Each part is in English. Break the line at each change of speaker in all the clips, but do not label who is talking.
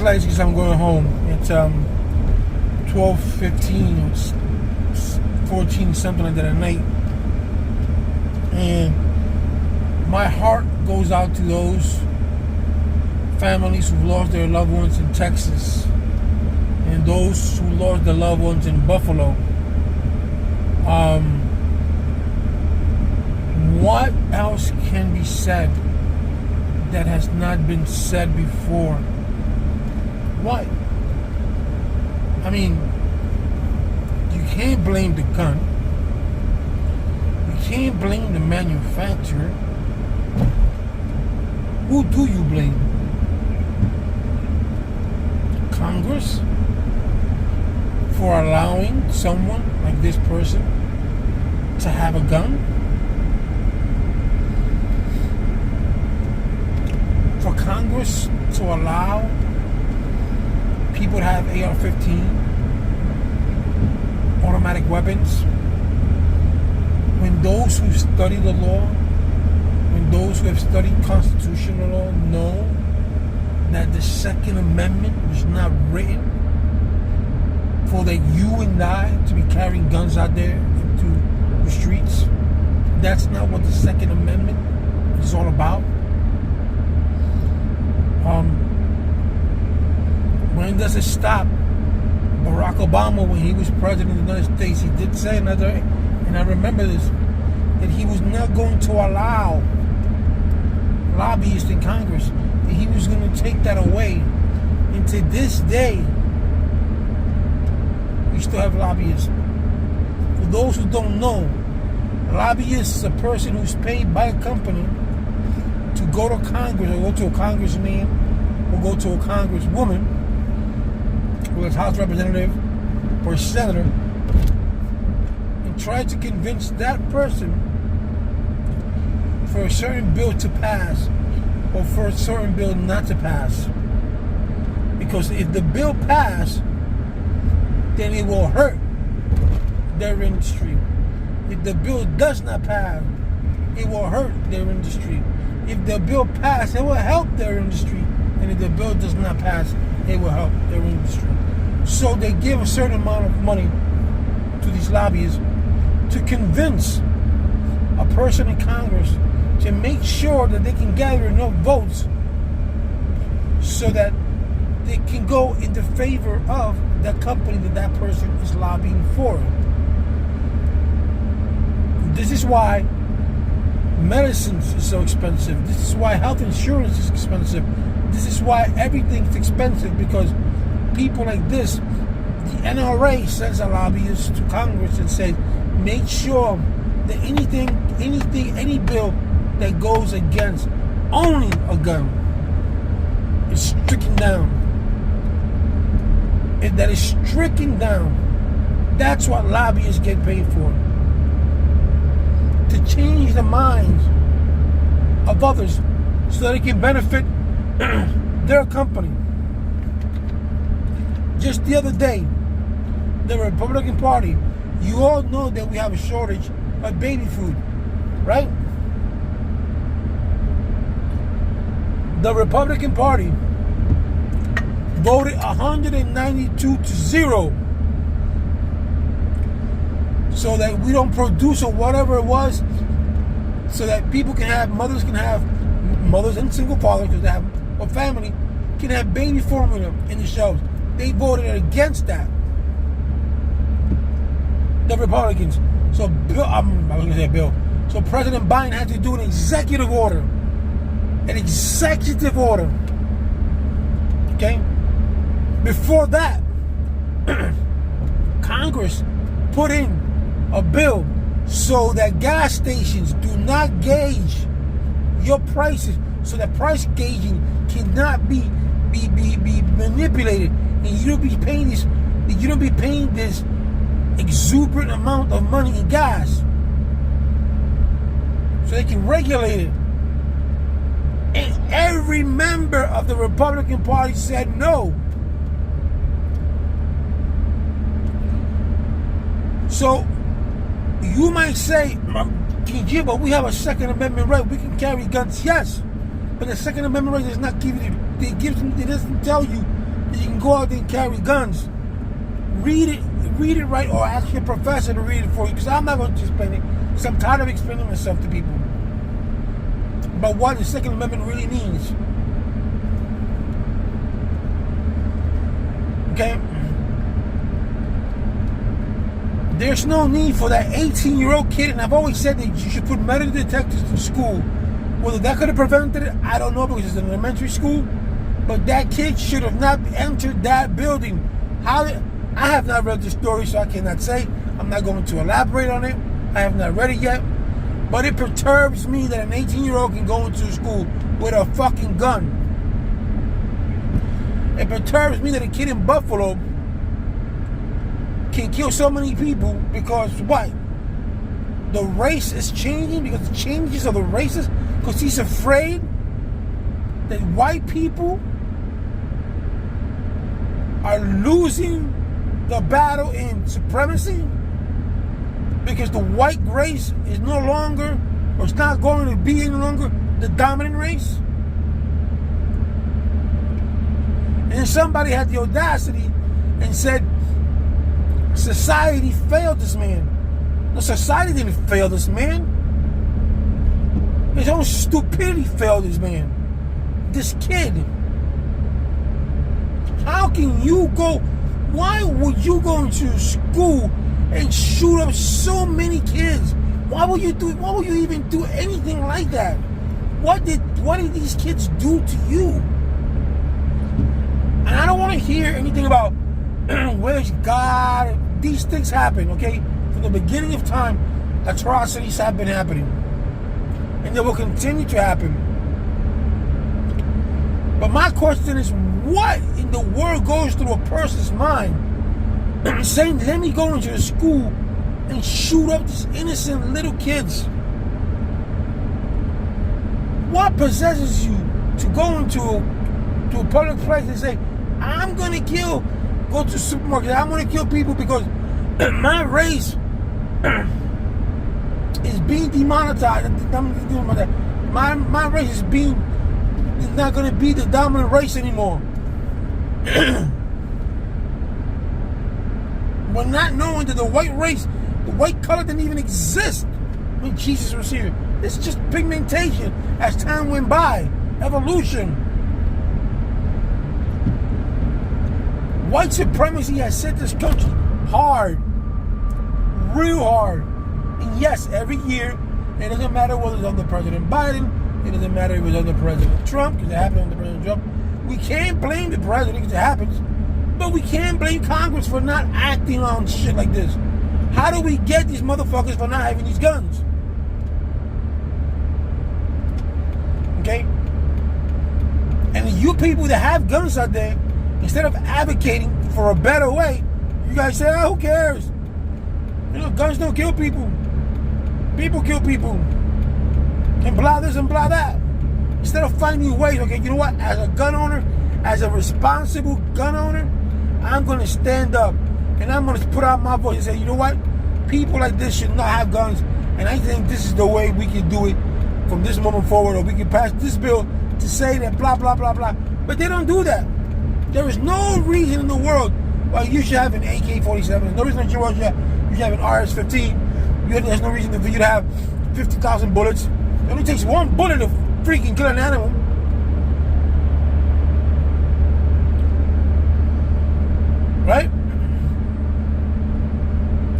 lights because I'm going home. It's 12:15, it's 14 something like that at night, and my heart goes out to those families who lost their loved ones in Texas and those who lost their loved ones in Buffalo. What else can be said that has not been said before? What? I mean, you can't blame the gun. You can't blame the manufacturer. Who do you blame? Congress for allowing someone like this person to have a gun? For Congress to allow people to have AR-15 automatic weapons, when those who study the law, when those who have studied constitutional law know that the Second Amendment was not written for that you and I to be carrying guns out there into the streets. That's not what the Second Amendment is all about. When does it stop? Barack Obama, when he was president of the United States, he did say another, and I remember this, that he was not going to allow lobbyists in Congress, that he was going to take that away. And to this day, we still have lobbyists. For those who don't know, lobbyist is a person who's paid by a company to go to Congress, or go to a congressman, or go to a congresswoman, whether it's House Representative or a Senator, and try to convince that person for a certain bill to pass or for a certain bill not to pass. Because if the bill passes, then it will hurt their industry. If the bill does not pass, it will hurt their industry. If the bill passes, it will help their industry. And if the bill does not pass, it will help their industry. So they give a certain amount of money to these lobbyists to convince a person in Congress to make sure that they can gather enough votes so that they can go in the favor of the company that that person is lobbying for. This is why medicines is so expensive. This is why health insurance is expensive. This is why everything's expensive, because people like this, the NRA sends a lobbyist to Congress and says, make sure that any bill that goes against owning a gun is stricken down. And that is stricken down. That's what lobbyists get paid for. To change the minds of others so that it can benefit their company. Just the other day, the Republican Party, you all know that we have a shortage of baby food, right? The Republican Party voted 192-0 so that we don't produce or whatever it was, so that people can have, mothers and single fathers can have, or family can have baby formula in the shelves. They voted against that. The Republicans. So So President Biden had to do an executive order. An executive order. Okay? Before that, Congress put in a bill so that gas stations do not gauge your prices, so that price gauging cannot be manipulated, and you don't be paying this exuberant amount of money in gas, so they can regulate it. And every member of the Republican Party said no. So you might say, yeah, but we have a Second Amendment right. We can carry guns. Yes, but the Second Amendment right does not give you. It doesn't tell you that you can go out there and carry guns. Read it right, or ask your professor to read it for you, because I'm not going to explain it, because I'm tired of explaining myself to people about what the Second Amendment really means. Okay? There's no need for that 18-year-old kid, and I've always said that you should put metal detectors in school. Whether that could have prevented it, I don't know, because it's an elementary school, but that kid should have not entered that building. I have not read the story, so I cannot say. I'm not going to elaborate on it. I have not read it yet. But it perturbs me that an 18-year-old can go into school with a fucking gun. It perturbs me that a kid in Buffalo can kill so many people because what? The race is changing, because the changes of the races, because he's afraid that white people are losing the battle in supremacy, because the white race is no longer, or it's not going to be any longer, the dominant race. And somebody had the audacity and said society failed this man. No, society didn't fail this man. His own stupidity failed this man. This kid. How can you go? Why would you go into school and shoot up so many kids? Why would you even do anything like that? What did these kids do to you? And I don't want to hear anything about where's God. These things happen, okay? From the beginning of time, atrocities have been happening. And they will continue to happen. But my question is, what in the world goes through a person's mind saying, let me go into the school and shoot up these innocent little kids? What possesses you to go into a public place and say, I'm going to go to the supermarket, I'm going to kill people because my race is being demonetized. My race is not going to be the dominant race anymore. But not knowing that the white race, the white color didn't even exist when Jesus was here. It's just pigmentation as time went by. Evolution. White supremacy has set this country hard. Real hard. And yes, every year, it doesn't matter whether it's under President Biden, it doesn't matter if it's under President Trump, because it happened under President Trump. We can't blame the president because it happens, but we can't blame Congress for not acting on shit like this. How do we get these motherfuckers for not having these guns? Okay? And you people that have guns out there, instead of advocating for a better way, you guys say, oh, who cares? You know, guns don't kill people. People kill people. And blah this and blah that. Instead of finding ways, okay, you know what? As a gun owner, as a responsible gun owner, I'm going to stand up and I'm going to put out my voice and say, you know what? People like this should not have guns. And I think this is the way we can do it from this moment forward, or we can pass this bill to say that blah, blah, blah, blah. But they don't do that. There is no reason in the world why you should have an AK-47. There's no reason in the world you should have an RS-15. There's no reason for you to have 50,000 bullets. It only takes one bullet to freaking kill an animal. Right?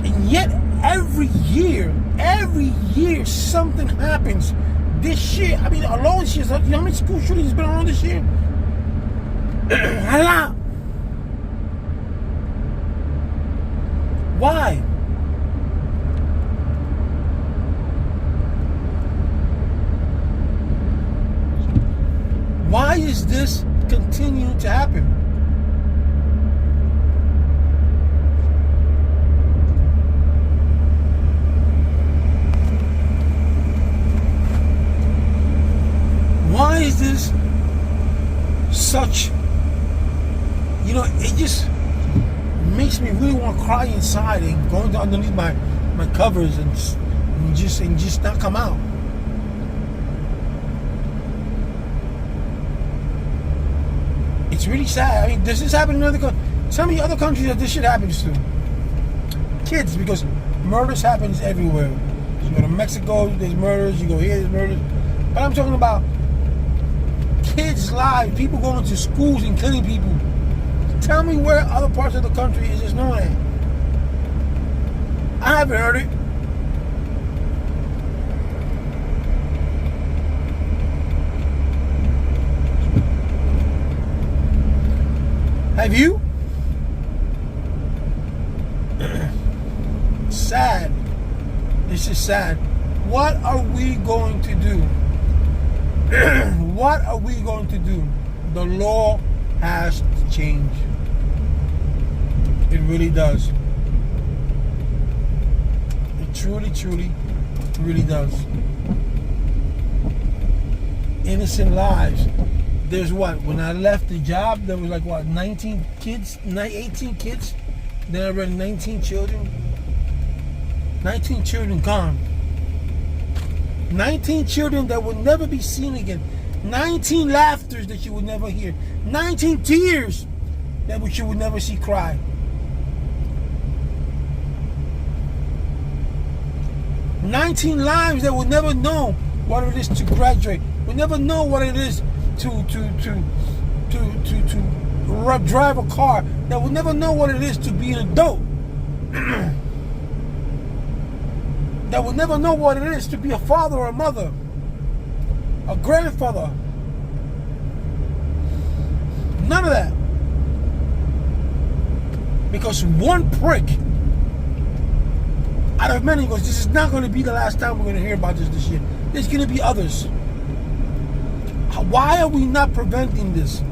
And yet, every year something happens. This year, I mean, alone this year, you know how many school shootings have been around this year? A lot. Why? Why is this continuing to happen? Why is this such, you know, it just makes me really want to cry inside and go underneath my covers and just not come out. It's It's really sad. I mean, does this happen in other countries? Tell me other countries that this shit happens to. Kids, because murders happens everywhere. You go to Mexico, there's murders. You go here, there's murders. But I'm talking about kids' lives, people going to schools and killing people. Tell me where other parts of the country is just known at. I haven't heard it. Have you? Sad. This is sad. What are we going to do? What are we going to do? The law has to change. It really does. It truly, truly, really does. Innocent lives. There's what? When I left the job, there was like what? 19 kids? 18 kids? Then I read 19 children. 19 children gone. 19 children that will never be seen again. 19 laughters that you would never hear. 19 tears that you would never see cry. 19 lives that will never know what it is to graduate. Will never know what it is to drive a car. That will never know what it is to be an adult. That will never know what it is to be a father or a mother, a grandfather. None of that. Because one prick out of many goes, this is not going to be the last time we're going to hear about this year. There's going to be others. Why are we not preventing this?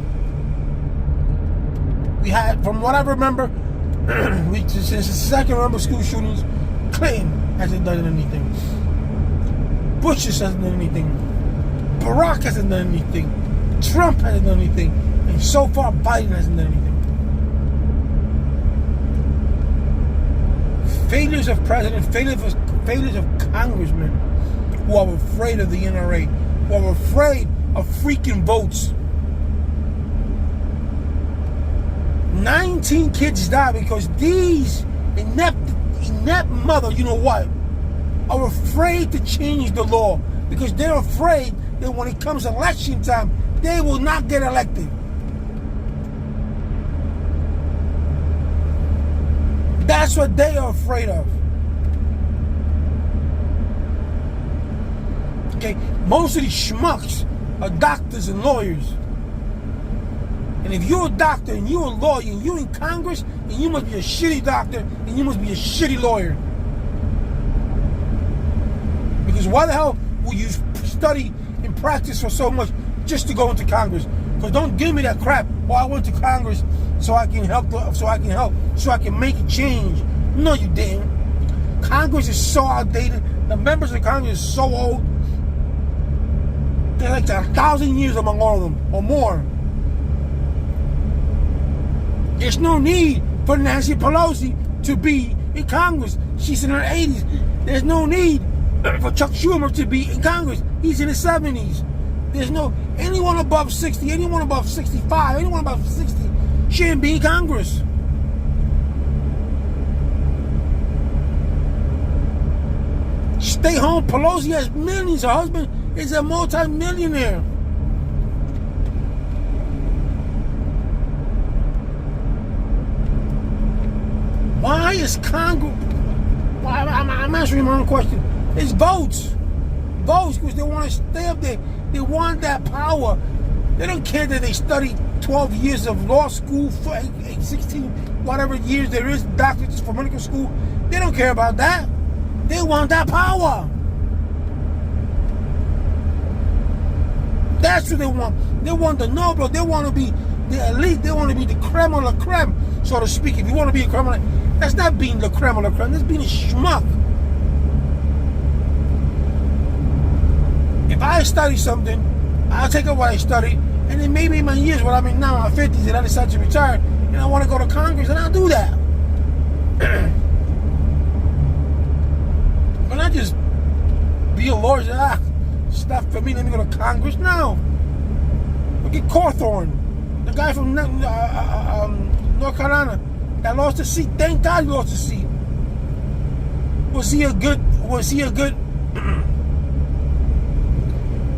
We had, from what I remember, since the second round of school shootings, Clinton hasn't done anything. Bush hasn't done anything. Barack hasn't done anything. Trump hasn't done anything. And so far, Biden hasn't done anything. Failures of president, failures of congressmen who are afraid of the NRA, who are afraid of freaking votes. 19 kids die because these inept mother, you know what, are afraid to change the law because they're afraid that when it comes election time, they will not get elected. That's what they are afraid of. Okay, most of these schmucks are doctors and lawyers. And if you're a doctor and you're a lawyer and you're in Congress, then you must be a shitty doctor and you must be a shitty lawyer. Because why the hell will you study and practice for so much just to go into Congress? Because don't give me that crap. Well, I went to Congress so I can help, so I can make a change. No, you didn't. Congress is so outdated. The members of Congress are so old. They're like 1,000 years among all of them, or more. There's no need for Nancy Pelosi to be in Congress. She's in her 80s. There's no need for Chuck Schumer to be in Congress. He's in his 70s. There's no, anyone above 60, anyone above 65, anyone above 60 shouldn't be in Congress. Stay home. Pelosi has millions. Her husband is a multi-millionaire. Why is Congress? Well, I'm answering my own question. It's votes. Votes, because they want to stay up there. They want that power. They don't care that they studied 12 years of law school, 16, whatever years there is, doctorates for medical school. They don't care about that. They want that power. That's what they want. They want the noble. They want to be the elite. They want to be the creme of la creme, so to speak. If you want to be a creme, that's not being the creme of la creme. That's being a schmuck. If I study something, I'll take up what I studied, and then maybe in my years, what I'm in now, my 50s, and I decide to retire, and I want to go to Congress, and I'll do that. But not just be a lawyer and, it's not for me, let me go to Congress. No. Look at Cawthorn. The guy from North Carolina that lost the seat. Thank God he lost the seat. Was he a good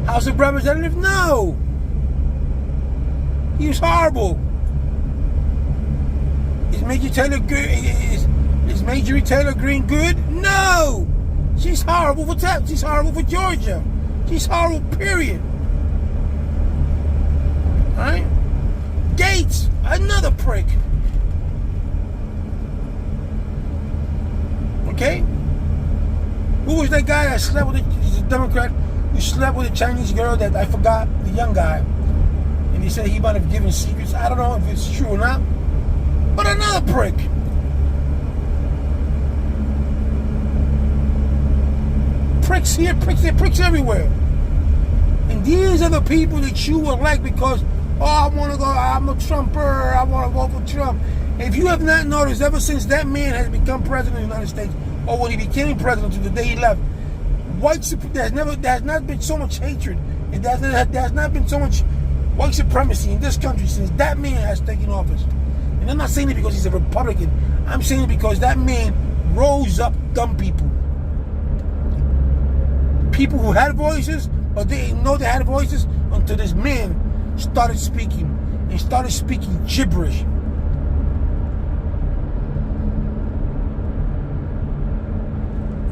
House of Representative? No. He was horrible. Is Marjorie Taylor Greene good? No. She's horrible for Texas. She's horrible for Georgia. She's horrible, period. Alright? Gates, another prick. Okay? Who was that guy that slept with he's a Democrat who slept with a Chinese girl that I forgot, the young guy. And he said he might have given secrets. I don't know if it's true or not. But another prick. Pricks here, pricks there, pricks everywhere. And these are the people that you will like because, I'm a Trumper, I want to vote for Trump. If you have not noticed, ever since that man has become president of the United States, or when he became president to the day he left, there has not been so much hatred. There has not been so much white supremacy in this country since that man has taken office. And I'm not saying it because he's a Republican. I'm saying it because that man rose up dumb people. People who had voices, but they didn't know they had voices until this man started speaking. And started speaking gibberish.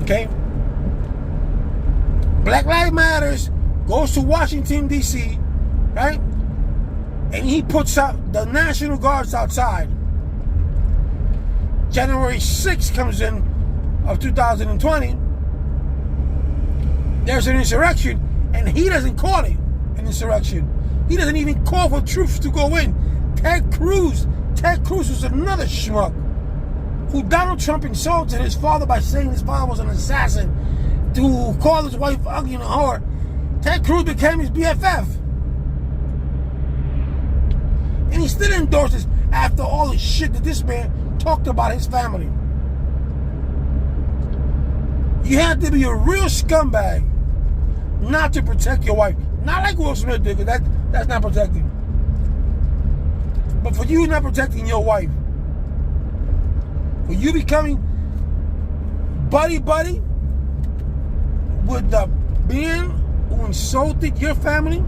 Okay? Black Lives Matters goes to Washington, D.C., right? And he puts out the National Guards outside. January 6th comes in of 2020. There's an insurrection, and he doesn't call it an insurrection. He doesn't even call for troops to go in. Ted Cruz was another schmuck who Donald Trump insulted his father by saying his father was an assassin, to call his wife ugly and a whore. Ted Cruz became his BFF. And he still endorses after all the shit that this man talked about his family. You have to be a real scumbag not to protect your wife. Not like Will Smith did, because that's not protecting. But for you not protecting your wife, for you becoming buddy-buddy with the man who insulted your family.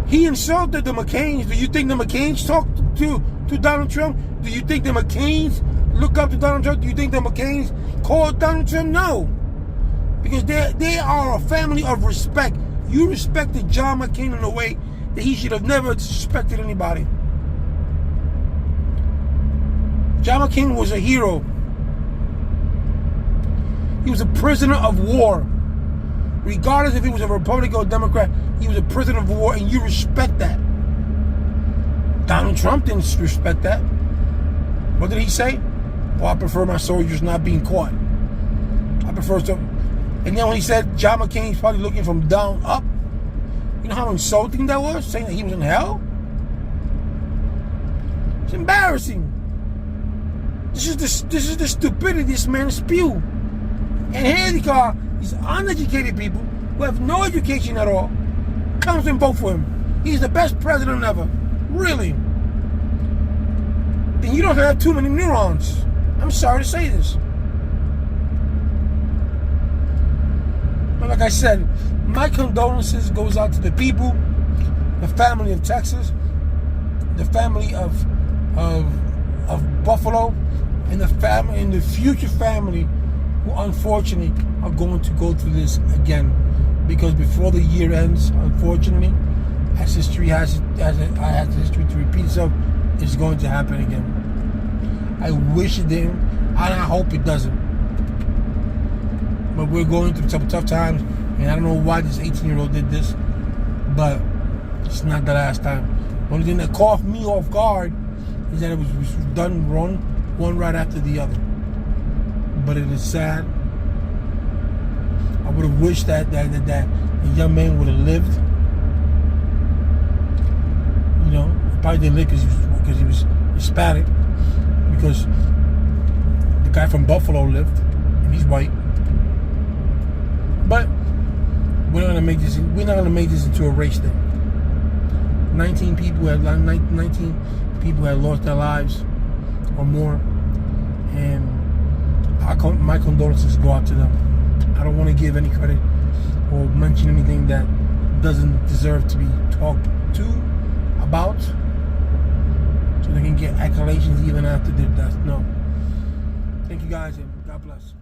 He insulted the McCains. Do you think the McCains talked to Donald Trump? Do you think the McCains look up to Donald Trump? Do you think the McCains called Donald Trump? No. Because they are a family of respect. You respected John McCain in a way that he should have never disrespected anybody. John McCain was a hero. He was a prisoner of war. Regardless if he was a Republican or a Democrat, he was a prisoner of war, and you respect that. Donald Trump didn't respect that. What did he say? Well, I prefer my soldiers not being caught. I prefer some. And then when he said John McCain's probably looking from down up, you know how insulting that was? Saying that he was in hell? It's embarrassing. This is the stupidity this man spew. And here they are, these uneducated people who have no education at all, comes and vote for him. He's the best president ever. Really. Then you don't have too many neurons. I'm sorry to say this. But like I said, my condolences goes out to the people, the family of Texas, the family of Buffalo, and the future family who unfortunately are going to go through this again. Because before the year ends, unfortunately, as history has history to repeat itself, it's going to happen again. I wish it didn't, and I hope it doesn't. But we're going through some tough times, and I don't know why this 18-year-old did this, but it's not the last time. The only thing that caught me off guard is that it was done wrong, one right after the other. But it is sad. I would have wished that the young man would have lived. You know, he probably didn't live because he was Hispanic. Because the guy from Buffalo lived, and he's white. But we're not gonna make this into a race thing. 19 people had lost their lives or more, and my condolences go out to them. I don't want to give any credit or mention anything that doesn't deserve to be talked to about, so they can get accolations even after their death. No. Thank you guys, and God bless.